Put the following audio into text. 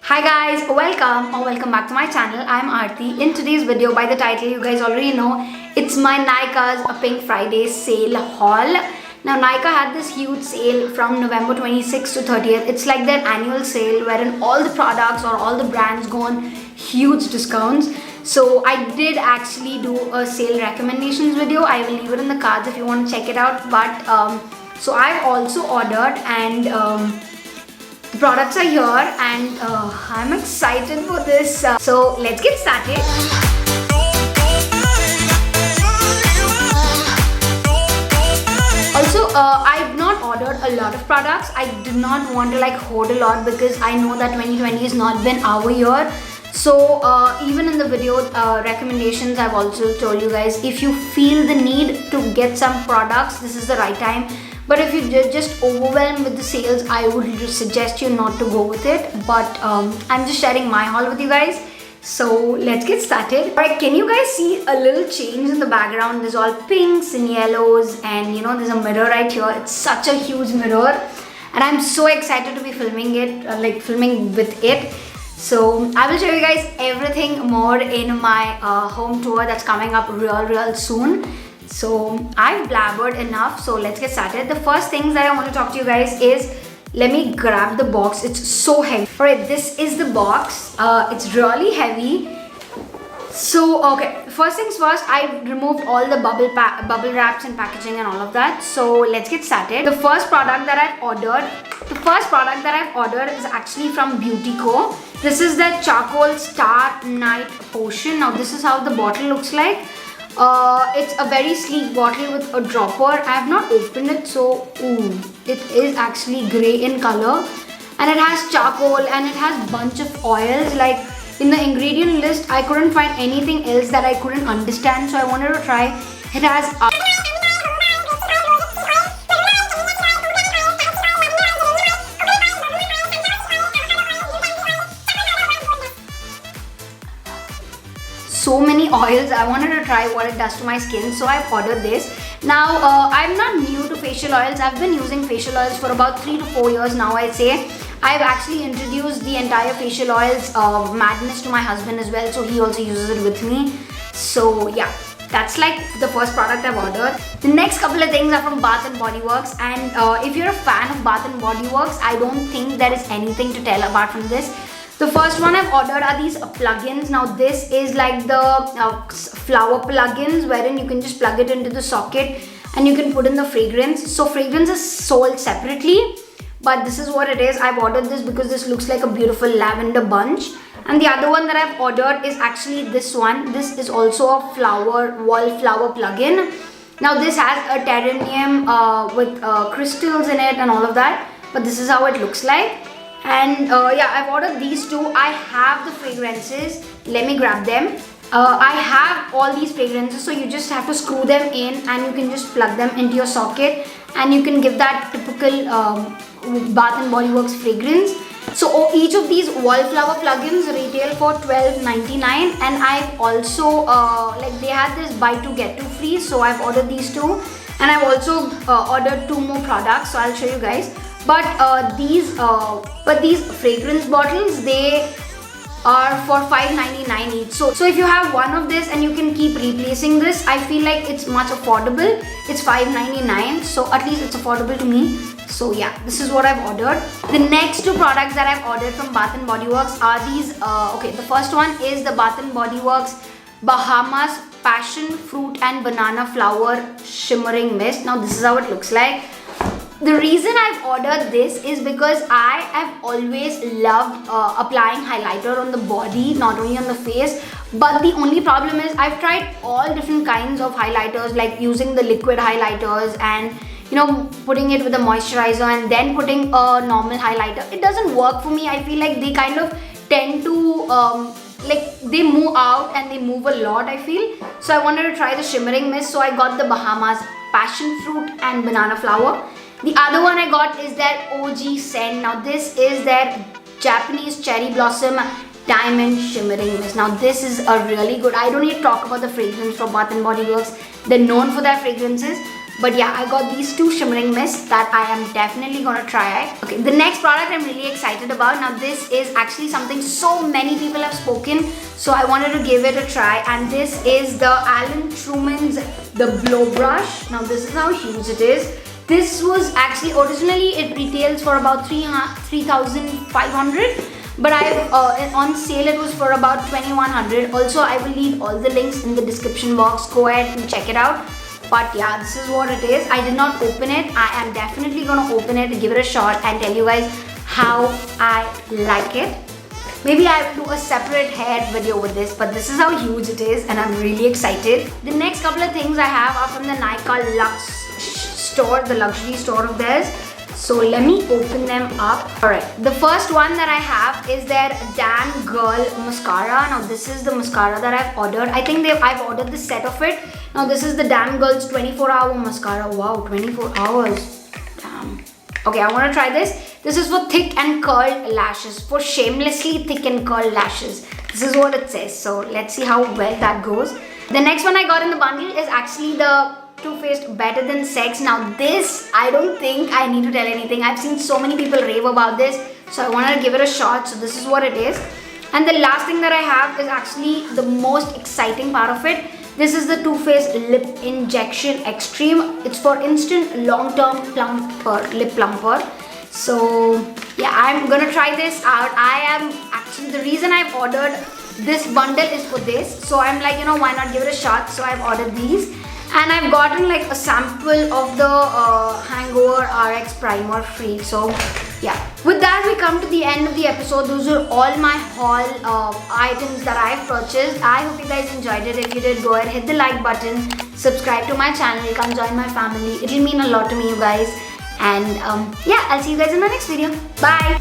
Hi guys, welcome back to my channel. I'm Aarati. In today's video, by the title you guys already know, it's my Nykaa's Pink Friday sale haul. Now Nykaa had this huge sale from November 26th to 30th. It's like their annual sale wherein all the products or all the brands go on huge discounts. So I did actually do a sale recommendations video. I will leave it in the cards if you want to check it out. But so I've also ordered and the products are here and I'm excited for this. So let's get started. Also, I've not ordered a lot of products. I did not want to hoard a lot because I know that 2020 has not been our year. So even in the video recommendations, I've also told you guys, if you feel the need to get some products, this is the right time. But if you're just overwhelmed with the sales, I would just suggest you not to go with it. But I'm just sharing my haul with you guys. So let's get started. Alright, can you guys see a little change in the background? There's all pinks and yellows and there's a mirror right here. It's such a huge mirror and I'm so excited to be filming it, filming with it. So I will show you guys everything more in my home tour that's coming up real soon. So I've blabbered enough, so let's get started. The first things that I want to talk to you guys is, let me grab the box. It's so heavy. Alright, this is the box. It's really heavy. So okay, first things first, I removed all the bubble wraps and packaging and all of that. So let's get started. The first product that I've ordered is actually from Beauty Co. This is the Charcoal Star Night Potion. Now this is how the bottle looks like. It's a very sleek bottle with a dropper. I have not opened it, so it is actually grey in color and it has charcoal and it has bunch of oils. Like in the ingredient list, I couldn't find anything else that I couldn't understand, so I wanted to try. It has so many oils. I wanted to try what it does to my skin, so I've ordered this. Now I'm not new to facial oils. I've been using facial oils for about 3 to 4 years now, I'd say. I've actually introduced the entire facial oils madness to my husband as well, so he also uses it with me. So yeah, that's like the first product I've ordered. The next couple of things are from Bath & Body Works, and if you're a fan of Bath & Body Works, I don't think there is anything to tell apart from this. The first one I've ordered are these plugins. Now this is like the flower plugins wherein you can just plug it into the socket and you can put in the fragrance. So fragrance is sold separately, but this is what it is. I've ordered this because this looks like a beautiful lavender bunch. And the other one that I've ordered is actually this one. This is also a wallflower plugin. Now this has a terrarium with crystals in it and all of that, but this is how it looks like. And yeah, I've ordered these two. I have the fragrances. Let me grab them. I have all these fragrances, so you just have to screw them in and you can just plug them into your socket and you can give that typical Bath & Body Works fragrance. So each of these wallflower plugins retail for $12.99, and I've also they had this buy 2 get 2 free, so I've ordered these two, and I've also ordered 2 more products, so I'll show you guys. But these fragrance bottles, they are for $5.99 each. So if you have one of this and you can keep replacing this, I feel like it's much affordable. It's $5.99, so at least it's affordable to me. So yeah, this is what I've ordered. The next 2 products that I've ordered from Bath & Body Works are these. Okay, the first one is the Bath & Body Works Bahamas Passion Fruit and Banana Flower Shimmering Mist. Now this is how it looks like. The reason I've ordered this is because I have always loved applying highlighter on the body, not only on the face. But the only problem is I've tried all different kinds of highlighters, like using the liquid highlighters and putting it with a moisturizer and then putting a normal highlighter. It doesn't work for me. I feel like they kind of tend to they move out and they move a lot, I feel. So I wanted to try the shimmering mist, so I got the Bahamas Passion Fruit and Banana Flower. The other one I got is their OG scent. Now this is their Japanese Cherry Blossom Diamond Shimmering Mist. Now this is a really good, I don't need to talk about the fragrance for Bath & Body Works. They're known for their fragrances. But yeah, I got these two shimmering mists that I am definitely gonna try. Okay, the next product I'm really excited about. Now this is actually something so many people have spoken, so I wanted to give it a try. And this is the Truman's the Blow Brush. Now this is how huge it is. This was actually originally it retails for about 3,500. But on sale it was for about 2,100. Also, I will leave all the links in the description box. Go ahead and check it out. But yeah, this is what it is. I did not open it. I am definitely gonna open it and give it a shot and tell you guys how I like it. Maybe I will do a separate hair video with this, but this is how huge it is and I'm really excited. The next couple of things I have are from the Nykaa Lux store, the luxury store of theirs. So let me open them up. Alright, the first one that I have is their Damn Girl Mascara. Now this is the mascara that I've ordered. I think I've ordered the set of it. Now this is the Damn Girl's 24-hour mascara. Wow, 24 hours. Damn. Okay, I want to try this. This is for thick and curled lashes. For shamelessly thick and curled lashes. This is what it says. So let's see how well that goes. The next one I got in the bundle is actually the Too Faced Better Than Sex. Now this, I don't think I need to tell anything. I've seen so many people rave about this, so I wanted to give it a shot. So this is what it is. And the last thing that I have is actually the most exciting part of it. This is the Too Faced Lip Injection Extreme. It's for instant long-term lip plumper. So yeah, I'm gonna try this out. Actually, the reason I've ordered this bundle is for this. So I'm like, you know, why not give it a shot? So I've ordered these. And I've gotten like a sample of the Hangover RX Primer free. So yeah, with that we come to the end of the episode. Those are all my haul items that I've purchased. I hope you guys enjoyed it. If you did, go ahead, hit the like button, subscribe to my channel, come join my family. It'll mean a lot to me, you guys. And yeah, I'll see you guys in the next video. Bye.